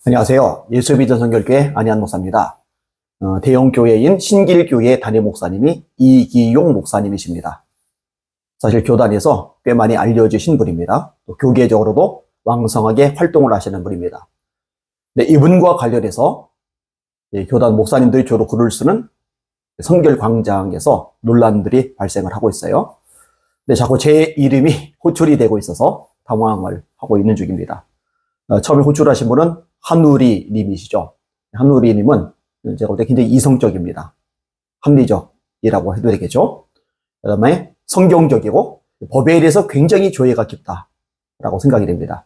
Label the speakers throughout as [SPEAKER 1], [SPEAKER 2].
[SPEAKER 1] 안녕하세요. 예수비전 선결교회 안희한 목사입니다. 대형 교회인 신길교회 담임 목사님이 이기용 목사님이십니다. 사실 교단에서 꽤 많이 알려지신 분입니다. 또 교계적으로도 왕성하게 활동을 하시는 분입니다. 네, 이분과 관련해서 교단 목사님들이 주로 글을 쓰는 선결광장에서 논란들이 발생을 하고 있어요. 근데 자꾸 제 이름이 호출이 되고 있어서 당황을 하고 있는 중입니다. 처음에 호출하신 분은 한누리 님이시죠. 한누리 님은 제가 볼 때 굉장히 이성적입니다. 합리적이라고 해도 되겠죠. 그 다음에 성경적이고 법에 대해서 굉장히 조예가 깊다라고 생각이 됩니다.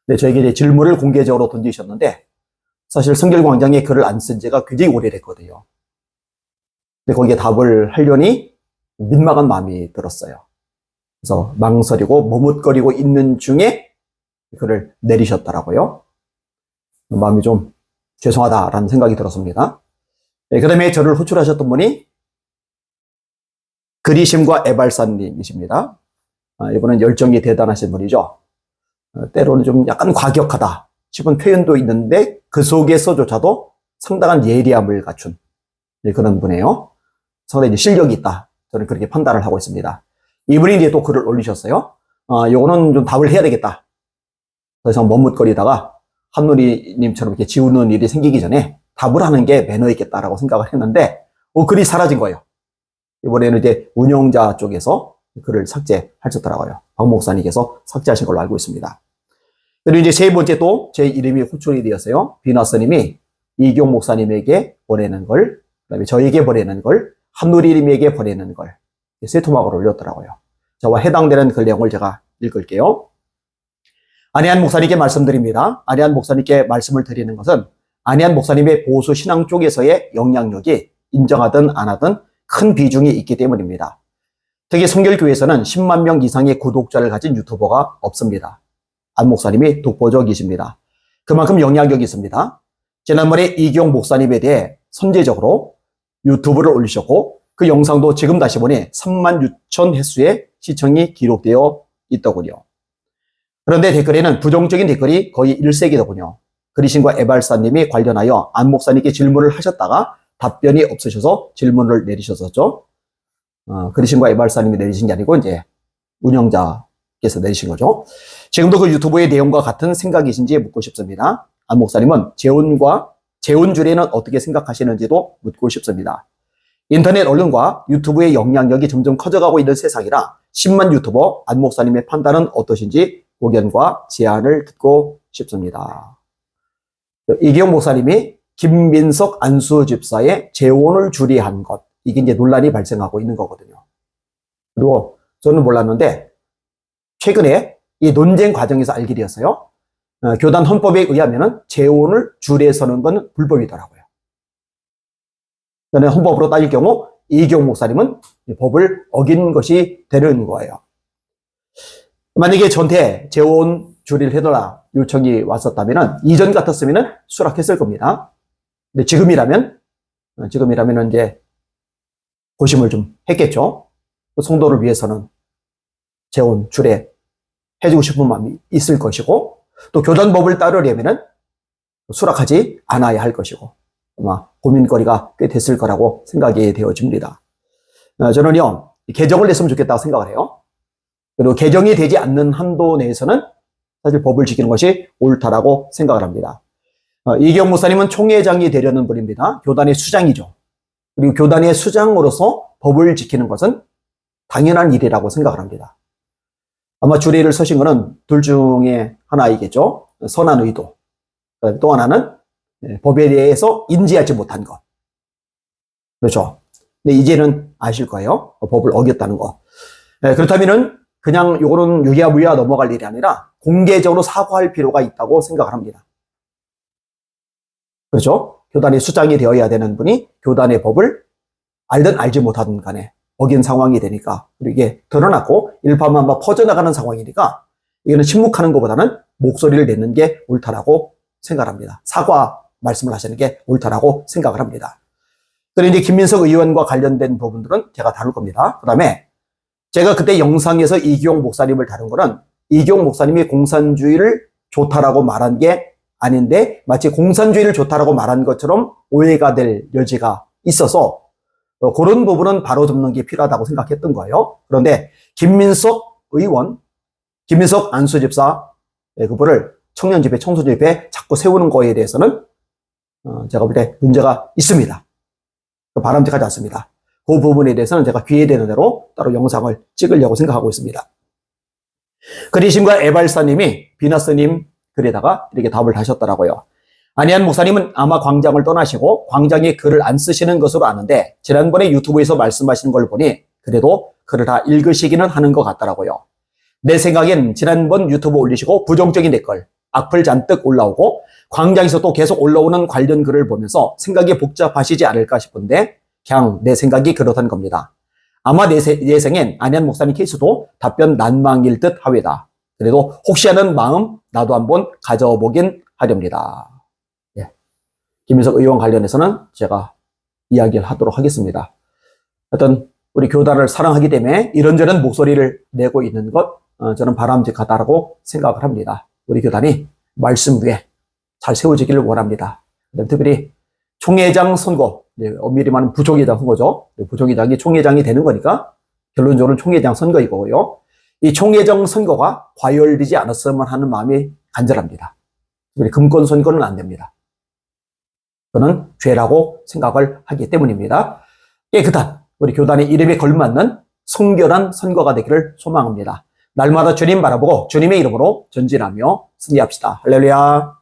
[SPEAKER 1] 근데 저에게 이제 질문을 공개적으로 던지셨는데 사실 선결광장에 글을 안 쓴 지가 굉장히 오래됐거든요. 근데 거기에 답을 하려니 민망한 마음이 들었어요. 그래서 망설이고 머뭇거리고 있는 중에 글을 내리셨더라고요. 마음이 좀 죄송하다라는 생각이 들었습니다. 네, 그 다음에 저를 호출하셨던 분이 그리심과 애발사님이십니다. 이분은 열정이 대단하신 분이죠. 때로는 좀 약간 과격하다 싶은 표현도 있는데 그 속에서조차도 상당한 예리함을 갖춘 그런 분이에요. 상당히 실력이 있다. 저는 그렇게 판단을 하고 있습니다. 이분이 이제 또 글을 올리셨어요. 요거는 좀 답을 해야 되겠다. 그래서 머뭇거리다가 한누리님처럼 이렇게 지우는 일이 생기기 전에 답을 하는 게 매너 있겠다라고 생각을 했는데, 글이 사라진 거예요. 이번에는 이제 운영자 쪽에서 글을 삭제하셨더라고요. 박 목사님께서 삭제하신 걸로 알고 있습니다. 그리고 이제 세 번째 또 제 이름이 호출이 되었어요. 비나스님이 이기용 목사님에게 보내는 걸, 그 다음에 저에게 보내는 걸, 한누리님에게 보내는 걸, 세 토막으로 올렸더라고요. 저와 해당되는 그 내용을 제가 읽을게요. 안희한 목사님께 말씀드립니다. 안희한 목사님께 말씀을 드리는 것은 안희한 목사님의 보수 신앙 쪽에서의 영향력이 인정하든 안 하든 큰 비중이 있기 때문입니다. 특히 선결교회에서는 10만 명 이상의 구독자를 가진 유튜버가 없습니다. 안 목사님이 독보적이십니다. 그만큼 영향력이 있습니다. 지난번에 이기용 목사님에 대해 선제적으로 유튜브를 올리셨고 그 영상도 지금 다시 보니 3만 6천 횟수의 시청이 기록되어 있더군요. 그런데 댓글에는 부정적인 댓글이 거의 일색이더군요. 그리심과 애발사님이 관련하여 안 목사님께 질문을 하셨다가 답변이 없으셔서 질문을 내리셨었죠. 그리심과 애발사님이 내리신 게 아니고 이제 운영자께서 내리신 거죠. 지금도 그 유튜브의 내용과 같은 생각이신지 묻고 싶습니다. 안 목사님은 재혼주례는 어떻게 생각하시는지도 묻고 싶습니다. 인터넷 언론과 유튜브의 영향력이 점점 커져가고 있는 세상이라 10만 유튜버 안 목사님의 판단은 어떠신지 고견과 제안을 듣고 싶습니다. 이기용 목사님이 김민석 안수 집사의 재혼을 주례한 것, 이게 이제 논란이 발생하고 있는 거거든요. 그리고 저는 몰랐는데 최근에 이 논쟁 과정에서 알게 되었어요. 교단 헌법에 의하면은 재혼을 주례 서는 건 불법이더라고요. 저는 헌법으로 따질 경우 이기용 목사님은 법을 어긴 것이 되는 거예요. 만약에 저한테 재혼 주례를 해달라 요청이 왔었다면 이전 같았으면 수락했을 겁니다. 근데 지금이라면 이제 고심을 좀 했겠죠. 성도를 위해서는 재혼 주례 해주고 싶은 마음이 있을 것이고 또 교단법을 따르려면 수락하지 않아야 할 것이고 아마 고민거리가 꽤 됐을 거라고 생각이 되어집니다. 저는요 개정을 냈으면 좋겠다고 생각을 해요. 그리고 개정이 되지 않는 한도 내에서는 사실 법을 지키는 것이 옳다라고 생각을 합니다. 이기용 목사님은 총회장이 되려는 분입니다. 교단의 수장이죠. 그리고 교단의 수장으로서 법을 지키는 것은 당연한 일이라고 생각을 합니다. 아마 주례를 서신 것은 둘 중에 하나이겠죠. 선한 의도. 또 하나는 법에 대해서 인지하지 못한 것. 그렇죠. 근데 이제는 아실 거예요. 법을 어겼다는 거. 그렇다면은 그냥 요거는 유야무야 넘어갈 일이 아니라 공개적으로 사과할 필요가 있다고 생각을 합니다. 그렇죠? 교단의 수장이 되어야 되는 분이 교단의 법을 알든 알지 못하든 간에 어긴 상황이 되니까 그리고 이게 드러났고 일파만파 퍼져나가는 상황이니까 이거는 침묵하는 것보다는 목소리를 내는 게 옳다라고 생각합니다. 사과 말씀을 하시는 게 옳다라고 생각을 합니다. 그리고 이제 김민석 의원과 관련된 부분들은 제가 다룰 겁니다. 그 다음에 제가 그때 영상에서 이기용 목사님을 다룬 거는 이기용 목사님이 공산주의를 좋다라고 말한 게 아닌데 마치 공산주의를 좋다라고 말한 것처럼 오해가 될 여지가 있어서 그런 부분은 바로 잡는 게 필요하다고 생각했던 거예요. 그런데 김민석 의원, 김민석 안수집사 그분을 청년집회, 청소집회 자꾸 세우는 거에 대해서는 제가 볼 때 문제가 있습니다. 바람직하지 않습니다. 그 부분에 대해서는 제가 기회되는 대로 따로 영상을 찍으려고 생각하고 있습니다. 그리심과 에발사님이 비나스님 글에다가 이렇게 답을 하셨더라고요. 안희안 목사님은 아마 광장을 떠나시고 광장에 글을 안 쓰시는 것으로 아는데 지난번에 유튜브에서 말씀하시는 걸 보니 그래도 글을 다 읽으시기는 하는 것 같더라고요. 내 생각엔 지난번 유튜브 올리시고 부정적인 댓글, 악플 잔뜩 올라오고 광장에서 또 계속 올라오는 관련 글을 보면서 생각이 복잡하시지 않을까 싶은데 그냥 내 생각이 그렇다는 겁니다. 아마 내 예생엔 안희안 목사님 케이스도 답변 난망일 듯 하외다. 그래도 혹시 하는 마음 나도 한번 가져보긴 하렵니다. 예. 김민석 의원 관련해서는 제가 이야기를 하도록 하겠습니다. 하여튼 우리 교단을 사랑하기 때문에 이런저런 목소리를 내고 있는 것 저는 바람직하다고 생각을 합니다. 우리 교단이 말씀 위에 잘 세워지기를 원합니다. 특별히 총회장 선거, 엄밀히 말하면 부총회장 선거죠. 부총회장이 총회장이 되는 거니까 결론적으로는 총회장 선거이고요. 이 총회장 선거가 과열되지 않았으면 하는 마음이 간절합니다. 특별히 금권 선거는 안 됩니다. 저는 죄라고 생각을 하기 때문입니다. 깨끗한 우리 교단의 이름에 걸맞는 성결한 선거가 되기를 소망합니다. 날마다 주님 바라보고 주님의 이름으로 전진하며 승리합시다. 할렐루야.